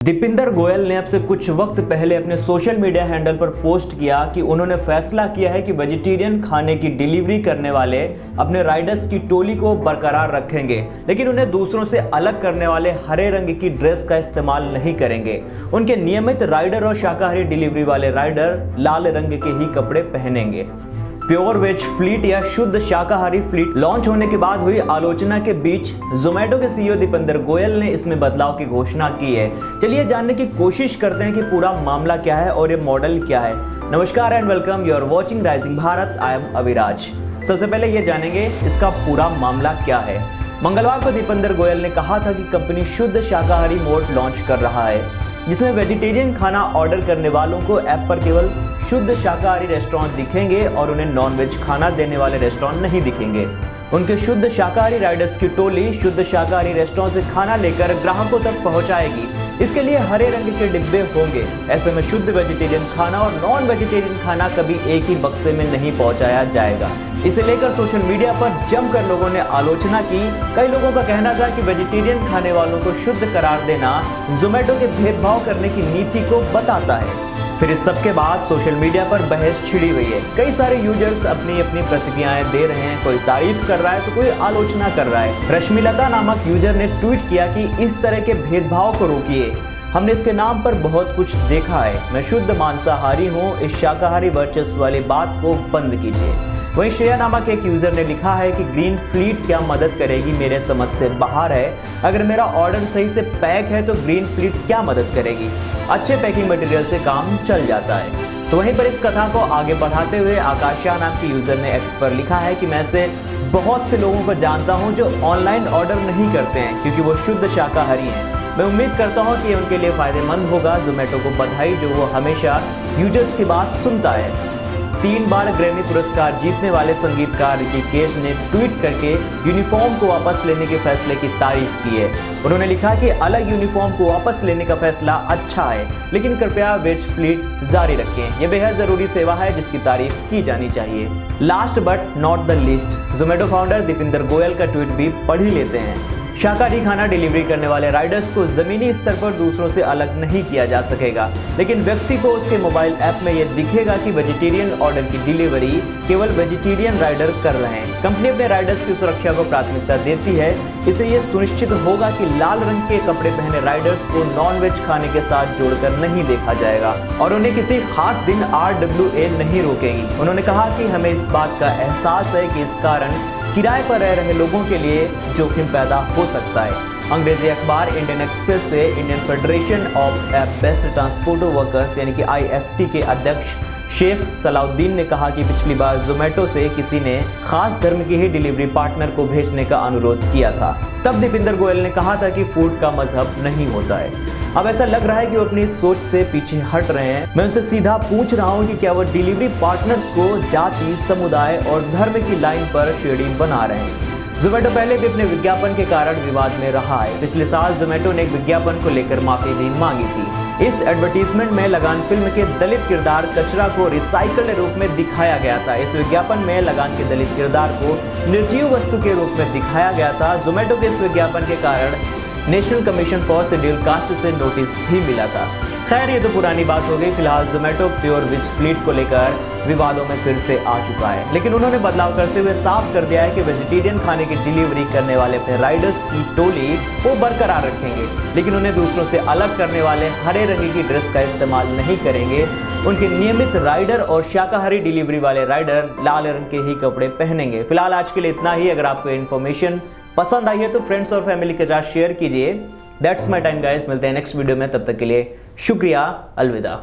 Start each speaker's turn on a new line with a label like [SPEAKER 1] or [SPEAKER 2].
[SPEAKER 1] दीपिंदर गोयल ने अब से कुछ वक्त पहले अपने सोशल मीडिया हैंडल पर पोस्ट किया कि उन्होंने फैसला किया है कि वेजिटेरियन खाने की डिलीवरी करने वाले अपने राइडर्स की टोली को बरकरार रखेंगे, लेकिन उन्हें दूसरों से अलग करने वाले हरे रंग की ड्रेस का इस्तेमाल नहीं करेंगे। उनके नियमित राइडर और शाकाहारी डिलीवरी वाले राइडर लाल रंग के ही कपड़े पहनेंगे। प्योर वेज फ्लीट या शुद्ध शाकाहारी फ्लीट लॉन्च होने के बाद हुई आलोचना के बीच जोमैटो के सीईओ दीपिंदर गोयल ने इसमें बदलाव की घोषणा की है। चलिए जानने की कोशिश करते हैं कि पूरा मामला क्या है और ये मॉडल क्या है। नमस्कार and welcome, you are watching rising Bharat. I am Aviraj. सबसे पहले ये जानेंगे इसका पूरा मामला क्या है। मंगलवार को दीपिंदर गोयल ने कहा था कि कंपनी शुद्ध शाकाहारी मोड लॉन्च कर रहा है, जिसमें वेजिटेरियन खाना ऑर्डर करने वालों को ऐप पर केवल शुद्ध शाकाहारी रेस्टोरेंट दिखेंगे और उन्हें नॉनवेज खाना देने वाले रेस्टोरेंट नहीं दिखेंगे। उनके शुद्ध शाकाहारी राइडर्स की टोली शुद्ध शाकाहारी रेस्टोरेंट से खाना लेकर ग्राहकों तक पहुंचाएगी। इसके लिए हरे रंग के डिब्बे होंगे। ऐसे में शुद्ध वेजिटेरियन खाना और नॉन वेजिटेरियन खाना कभी एक ही बक्से में नहीं पहुंचाया जाएगा। इसे लेकर सोशल मीडिया पर जमकर लोगों ने आलोचना की। कई लोगों का कहना था कि वेजिटेरियन खाने वालों को शुद्ध करार देना जोमैटो के भेदभाव करने की नीति को बताता है। फिर इस सब के बाद सोशल मीडिया पर बहस छिड़ी हुई है। कई सारे यूजर्स अपनी अपनी प्रतिक्रियाएं दे रहे हैं। कोई तारीफ कर रहा है तो कोई आलोचना कर रहा है। रश्मिलता नामक यूजर ने ट्वीट किया कि इस तरह के भेदभाव को रोकिए, हमने इसके नाम पर बहुत कुछ देखा है। मैं शुद्ध मांसाहारी हूँ, इस शाकाहारी वर्चस्व वाली बात को बंद कीजिए। वहीं श्रेया नामक एक यूजर ने लिखा है कि ग्रीन फ्लीट क्या मदद करेगी, मेरे समझ से बाहर है। अगर मेरा ऑर्डर सही से पैक है तो ग्रीन फ्लीट क्या मदद करेगी, अच्छे पैकिंग मटेरियल से काम चल जाता है। तो वहीं पर इस कथा को आगे बढ़ाते हुए आकाशा नाम की यूजर ने एक्स पर लिखा है कि मैं ऐसे बहुत से लोगों को जानता हूं जो ऑनलाइन ऑर्डर नहीं करते हैं क्योंकि वो शुद्ध शाकाहारी हैं। मैं उम्मीद करता हूं कि उनके लिए फायदेमंद होगा। जोमैटो को बधाई जो वो हमेशा यूजर्स की बात सुनता है। 3 बार ग्रैमी पुरस्कार जीतने वाले संगीतकार ऋषिकेश ने ट्वीट करके यूनिफॉर्म को वापस लेने के फैसले की तारीफ की है। उन्होंने लिखा कि अलग यूनिफॉर्म को वापस लेने का फैसला अच्छा है, लेकिन कृपया वेज फ्लीट जारी रखें। यह बेहद जरूरी सेवा है जिसकी तारीफ की जानी चाहिए। Last but not the least, Zomato founder Deepinder Goyal का ट्वीट भी पढ़ ही लेते हैं। शाकाहारी खाना डिलीवरी करने वाले राइडर्स को जमीनी स्तर पर दूसरों से अलग नहीं किया जा सकेगा, लेकिन व्यक्ति को उसके मोबाइल ऐप में यह दिखेगा कि वेजिटेरियन ऑर्डर की डिलीवरी केवल वेजिटेरियन राइडर कर रहे हैं। कंपनी अपने राइडर्स की सुरक्षा को प्राथमिकता देती है। इससे यह सुनिश्चित होगा कि लाल रंग के कपड़े पहने राइडर्स को नॉनवेज खाने के साथ जोड़कर नहीं देखा जाएगा और उन्हें किसी खास दिन RWA नहीं रोकेगी। उन्होंने कहा कि हमें इस बात का एहसास है कि इस कारण किराए पर रह रहे लोगों के लिए जोखिम पैदा हो सकता है। अंग्रेजी अखबार इंडियन एक्सप्रेस से Indian federation of best transport workers यानी कि IFT के अध्यक्ष शेख सलाउद्दीन ने कहा कि पिछली बार जोमैटो से किसी ने खास धर्म के ही डिलीवरी पार्टनर को भेजने का अनुरोध किया था। तब दीपिंदर गोयल ने कहा था कि फूड का मजहब नहीं होता है। अब ऐसा लग रहा है कि वो अपनी सोच से पीछे हट रहे हैं। मैं उनसे सीधा पूछ रहा हूं कि क्या वो डिलीवरी पार्टनर्स को जाति, समुदाय और धर्म की लाइन पर शेडिंग बना रहे हैं। जोमैटो पहले भी अपने विज्ञापन के कारण विवाद में रहा है। पिछले साल जोमैटो ने एक विज्ञापन को लेकर माफी भी मांगी थी। इस एडवर्टीजमेंट में लगान फिल्म के दलित किरदार कचरा को रिसाइकल्ड रूप में दिखाया गया था। इस विज्ञापन में लगान के दलित किरदार को निर्जीव वस्तु के रूप में दिखाया गया था। जोमैटो के इस विज्ञापन के कारण national commission for scheduled caste से नोटिस भी मिला था। खैर, ये तो पुरानी बात हो गई। फिलहाल जोमैटो प्योर वेज फ्लीट को लेकर विवादों में फिर से आ चुका है, लेकिन उन्होंने बदलाव करते हुए साफ कर दिया है कि वेजिटेरियन खाने की डिलीवरी करने वाले अपने राइडर्स की टोली वो बरकरार रखेंगे, लेकिन उन्हें दूसरों से अलग करने वाले हरे रंग की ड्रेस का इस्तेमाल नहीं करेंगे। उनके नियमित राइडर और शाकाहारी डिलीवरी वाले राइडर लाल रंग के ही कपड़े पहनेंगे। फिलहाल आज के लिए इतना ही। अगर आपको इन्फॉर्मेशन पसंद आई है तो फ्रेंड्स और फैमिली के साथ शेयर कीजिए। That's my time guys. मिलते हैं नेक्स्ट वीडियो में, तब तक के लिए शुक्रिया, अलविदा।